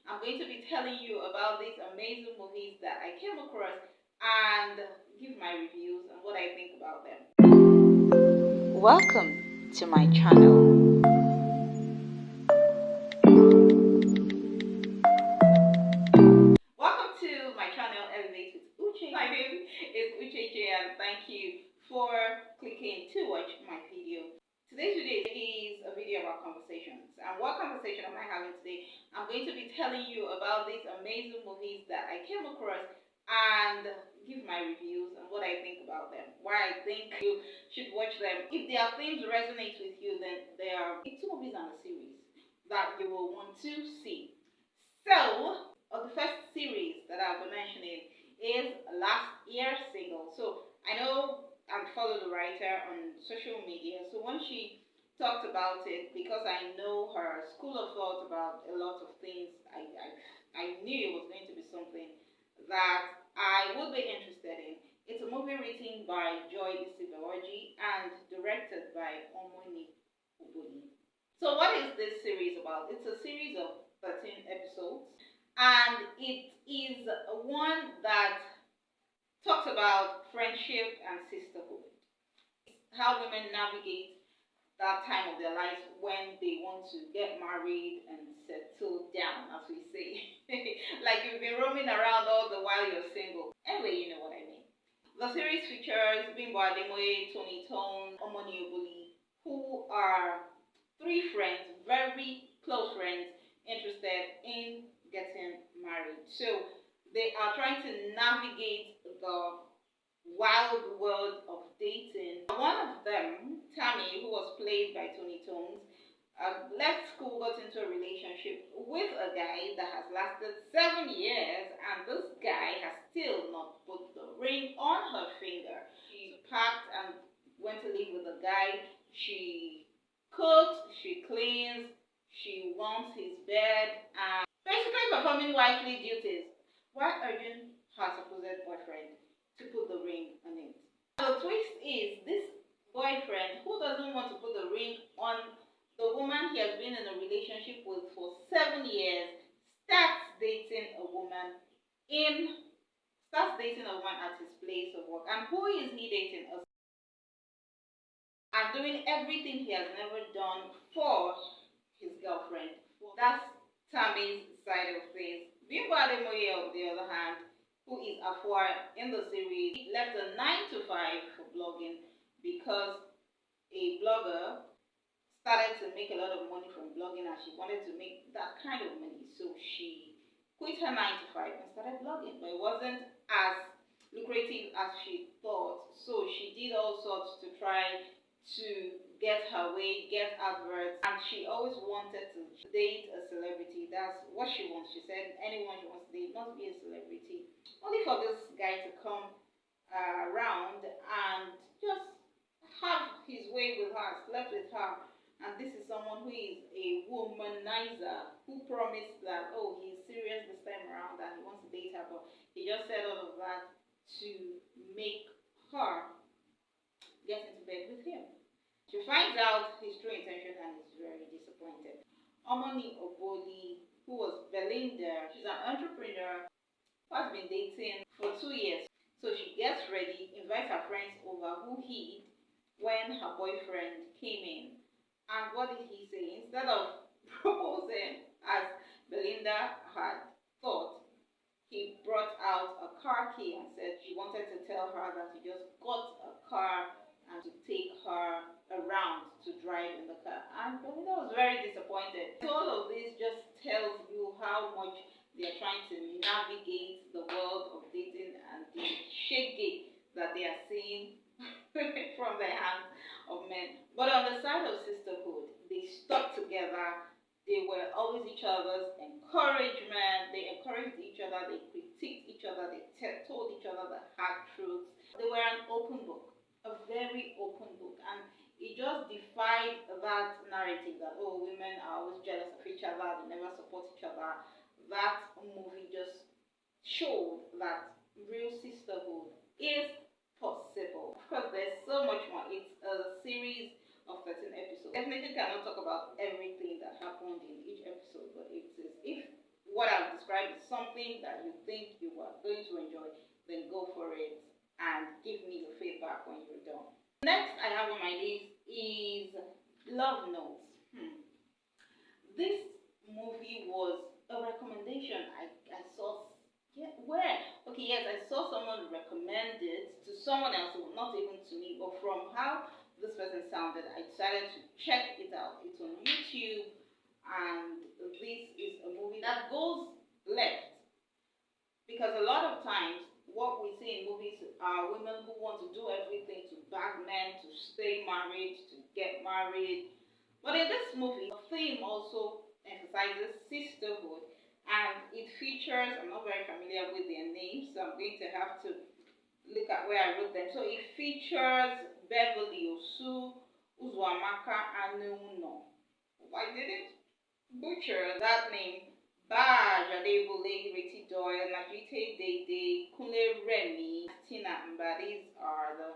I'm going to be telling you about these amazing movies that I came across and give my reviews and what I think about them. Welcome to my channel. Welcome to my channel, Elevate with Uche. My name is Uche and thank you for clicking to watch my video. Today's video is a video about conversations. And what conversation am I having today? I'm going to be telling you about these amazing movies that I came across and give my reviews and what I think about them. Why I think you should watch them. If their themes resonate with you, then there are 2 movies and a series that you will want to see. So, the first series that I'll be mentioning is Last Year Single. So, I know I follow the writer on social media. So when she talked about it, because I know her school of thought about a lot of things, I knew it was going to be something that I would be interested in. It's a movie written by Joy Isibewaji and directed by Omoni Oboli. So what is this series about? It's a series of 13 episodes, and it is one that talks about friendship and sisterhood. How women navigate that time of their lives when they want to get married and settle down, as we say. Like you've been roaming around all the while you're single. Anyway, you know what I mean. The series features Bimbo Ademoye, Tony Tone, Omoni Oboli, who are 3 friends, very close friends, interested in getting married. So they are trying to navigate the wild world of dating. One of them, Tammy, who was played by Tony Tones, left school, got into a relationship with a guy that has lasted 7 years, and this guy has still not put the ring on her finger. She packed and went to live with a guy. She cooks, she cleans, she warms his bed, and basically performing wifely duties while urging her supposed boyfriend to put the ring on it. The twist is this boyfriend, who doesn't want to put the ring on the woman he has been in a relationship with for 7 years, starts dating a woman at his place of work. And who is he dating? And doing everything he has never done for his girlfriend. That's Tammy's side of things. Bimbo Ademoye, on the other hand, who is Afua in the series, left a 9 to 5 for blogging because a blogger started to make a lot of money from blogging and she wanted to make that kind of money. So she quit her 9 to 5 and started blogging, but it wasn't as lucrative as she thought. So she did all sorts to try to get her way, get adverts, and she always wanted to date a celebrity. That's what she wants. She said anyone she wants to date must be a celebrity. Only for this guy to come around and just have his way with her, slept with her. And this is someone who is a womanizer, who promised that, oh, he's serious this time around and he wants to date her, but he just said all of that to make her get into bed with him. She finds out his true intention and is very disappointed. Omoni Oboli, who was Belinda, she's an entrepreneur who has been dating for 2 years. So she gets ready, invites her friends over who hid when her boyfriend came in. And what did he say? Instead of proposing as Belinda had thought, he brought out a car key and said she wanted to tell her that he just got a car and to take her around to drive in the car. And Belinda was very disappointed. So all of this just tells you how much they're trying to navigate the world of dating and the shaggy that they are seeing from the hands of men. But on the side of sisterhood, they stuck together. They were always each other's encouragement. They encouraged each other. They critiqued each other. They told each other the hard truths. They were an open book, a very open book. And it just defied that narrative that, oh, women are always jealous of each other. They never support each other. That movie just showed that real sisterhood is possible. Of course, there's so much more. It's a series of 13 episodes. Definitely cannot talk about everything that happened in each episode, but if what I've subscribe is something that you think you are going to enjoy, then go for it and give me your feedback when you're done. Next I have on my list is Love Notes. This movie was a recommendation I saw. Yeah, where? Okay, yes, I saw someone recommend it to someone else, not even to me, but from how this person sounded, I decided to check it out. It's on YouTube, and this is a movie that goes left. Because a lot of times, what we see in movies are women who want to do everything to bag men to stay married, to get married. But in this movie, the theme also emphasizes sisterhood, and it features, I'm not very familiar with their names, so I'm going to have to look at where I wrote them. So it features Beverly Osu, Uzuamaka Anuno. I didn't butcher that name. Baj Adebule, Reti Doyle, Najite Dede, Kunle Remy, Tina Mba. These are the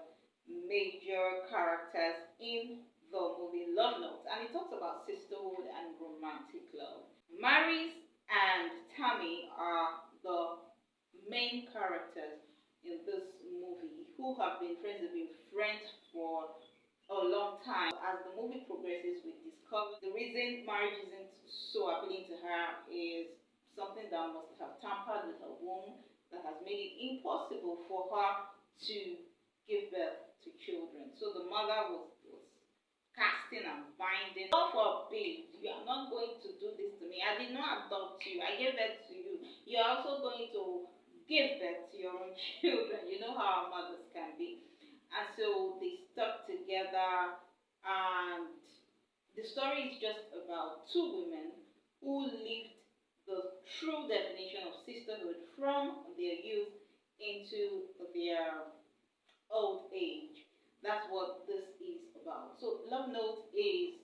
major characters in the movie Love Notes, and it talks about sisterhood and romantic love. Maris and Tammy are the main characters in this movie who have been friends. They've been friends for a long time. As the movie progresses, we discover the reason marriage isn't so appealing to her is something that must have tampered with her womb, that has made it impossible for her to give birth to children. So the mother was casting and binding. God forbid, you are not going to do this to me. I did not adopt you. I gave birth to you. You are also going to give birth to your own children. You know how our mothers can be. And so they stuck together, and the story is just about two women who lived the true definition of sisterhood from their youth into their old age. That's what this is about. So Love Note is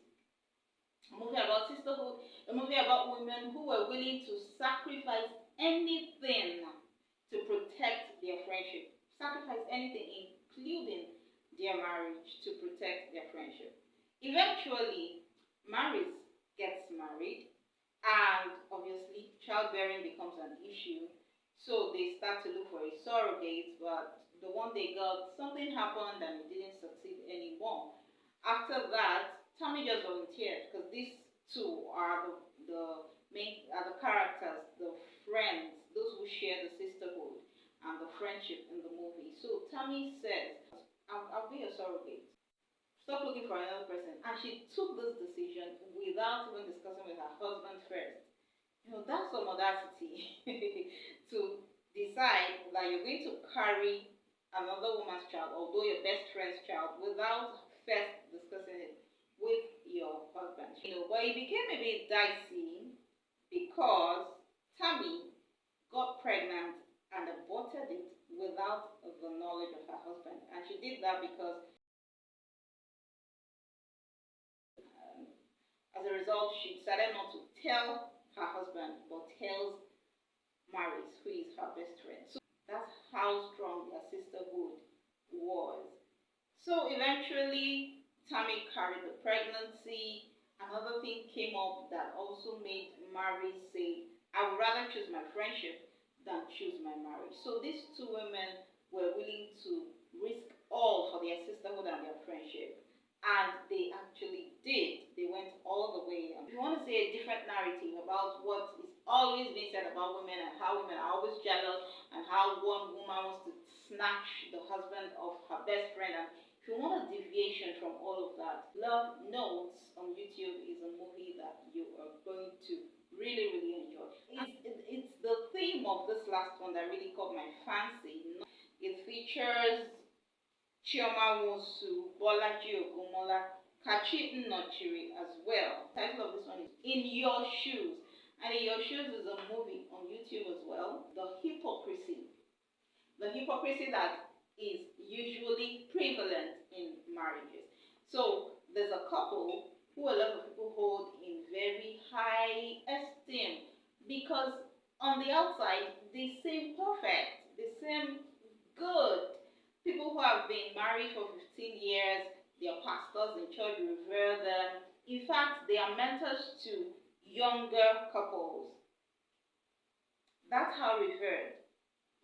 a movie about sisterhood, a movie about women who were willing to sacrifice anything to protect their friendship, sacrifice anything, including their marriage, to protect their friendship. Eventually, Maris gets married, and obviously, childbearing becomes an issue. So they start to look for a surrogate, but the one they got, something happened and it didn't succeed anymore. After that, Tammy just volunteered because these two are the main are the characters, the friends, those who share the sisterhood and the friendship in the movie. So Tammy says, I'll be a surrogate. Stop looking for another person. And she took this decision without even discussing with her husband first. You know, that's some audacity to decide that you're going to carry another woman's child, although your best friend's child, without first discussing it with your husband. You know, but it became a bit dicey because Tammy got pregnant and aborted it without the knowledge of her husband. And she did that because as a result, she decided not to tell her husband, but tells Maris, who is her best friend. So that's how strong their sisterhood was. So eventually, Tammy carried the pregnancy. Another thing came up that also made Maris say, I would rather choose my friendship than choose my marriage. So these two women were willing to risk all for their sisterhood and their friendship. And they actually did. They went all the way. If you want to see a different narrative about what is always being said about women and how women are always jealous and how one woman wants to snatch the husband of her best friend, and if you want a deviation from all of that, Love Notes on YouTube is a movie that you are going to really enjoy. It's the theme of this last one that really caught my fancy. It features Chioma Wosu, Bolaji Ogumola, Kachi Nnochiri as well. The title of this one is In Your Shoes. And In Your Shoes is a movie on YouTube as well. The hypocrisy. The hypocrisy that is usually prevalent in marriages. So there's a couple who a lot of people hold in very high esteem because on the outside they seem perfect, they seem good. People who have been married for 15 years, their pastors in church revere them. In fact, they are mentors to younger couples. That's how revered.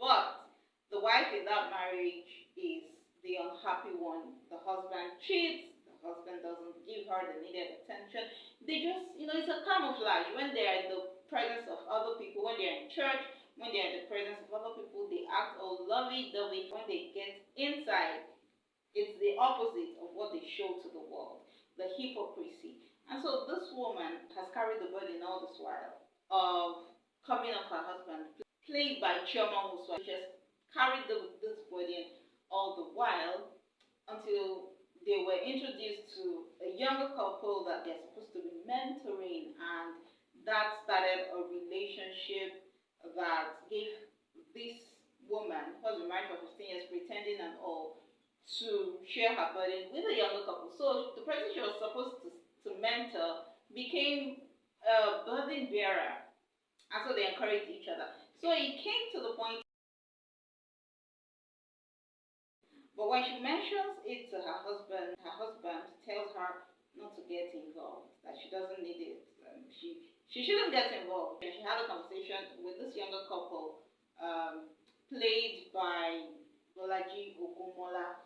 But the wife in that marriage is the unhappy one. The husband cheats. The husband doesn't give her the needed attention. They just, it's a camouflage. When they're in the presence of other people, when they're in church, when they're in the presence of other people, they act all lovey-dovey. When they get inside, it's the opposite of what they show to the world, the hypocrisy. And so this woman has carried the burden all this while of coming off her husband, played by Chioma Musa, just carried this burden all the while until they were introduced to a younger couple that they're supposed to be mentoring, and that started a relationship that gave this woman, who has been married for 15 years, pretending and all, to share her burden with a younger couple. So the person she was supposed to mentor became a burden bearer, and so they encouraged each other. So it came to the point, but when she mentions it to her husband tells her not to get involved, that she doesn't need it. She shouldn't get involved. And she had a conversation with this younger couple, played by Bolaji Ogumola.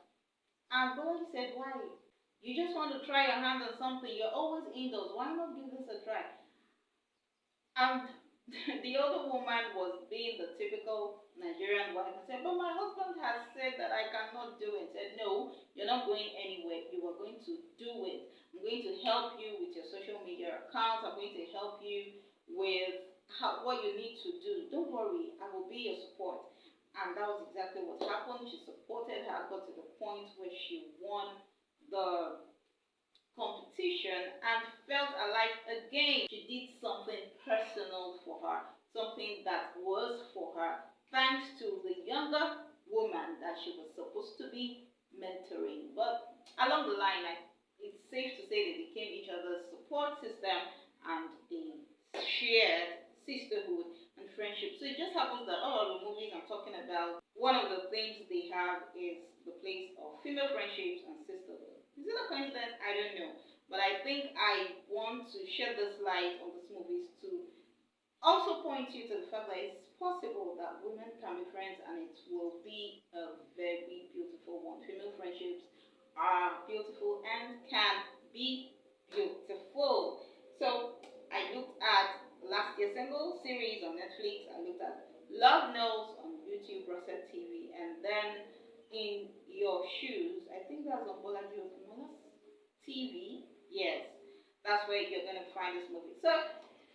And Bolaji said, "Why? You just want to try your hand on something. You're always indoors. Why not give this a try?" And the other woman was being the typical Nigerian wife and said, "But my husband has said that I cannot do it." Said, "No, you're not going anywhere. You are going to do it. I'm going to help you with your social media accounts. I'm going to help you with what you need to do. Don't worry, I will be your support." And that was exactly what happened. She supported her, got to the point where she won the competition and felt alive again. She did something personal for her, something that was for her, thanks to the younger woman that she was supposed to be mentoring. But along the line, it's safe to say they became each other's support system, and they shared sisterhood and friendship. So it just happens that all of the movies I'm talking about, one of the things they have is the place of female friendships and sisterhood. Is it a coincidence? I don't know. But I think I want to shed this light on these movies to also point you to the fact that it's possible that women can be friends and it will be a very beautiful one. Female friendships are beautiful and can be beautiful. So I looked at last year's single series on Netflix. I looked at Love Knows on YouTube, Roset TV, and then In Your Shoes, I think that's on Bolaji Okumola's TV. Yes, that's where you're going to find this movie. So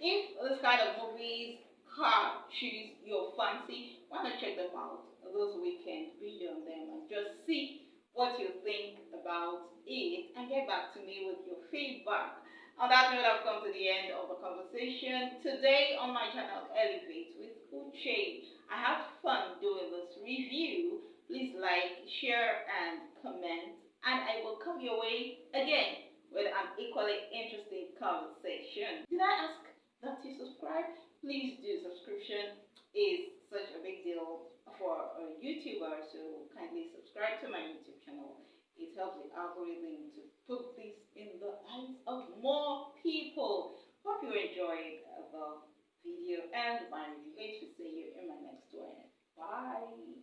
if this kind of movies catches your fancy, why not check them out this weekend, binge on them, and just see what you think about it, and get back to me with your feedback. On that note, I've come to the end of the conversation today on my channel, Elevate with Uche. I had fun doing this review. Please like, share, and comment, and I will come your way again with an equally interesting conversation. Did I ask that you subscribe? Please do. Subscription is such a big deal for a YouTuber, so kindly subscribe to my YouTube channel. It helps the algorithm to put this in the eyes of more people. Hope you enjoyed the video and my review. Wait to see you in my next one. Bye.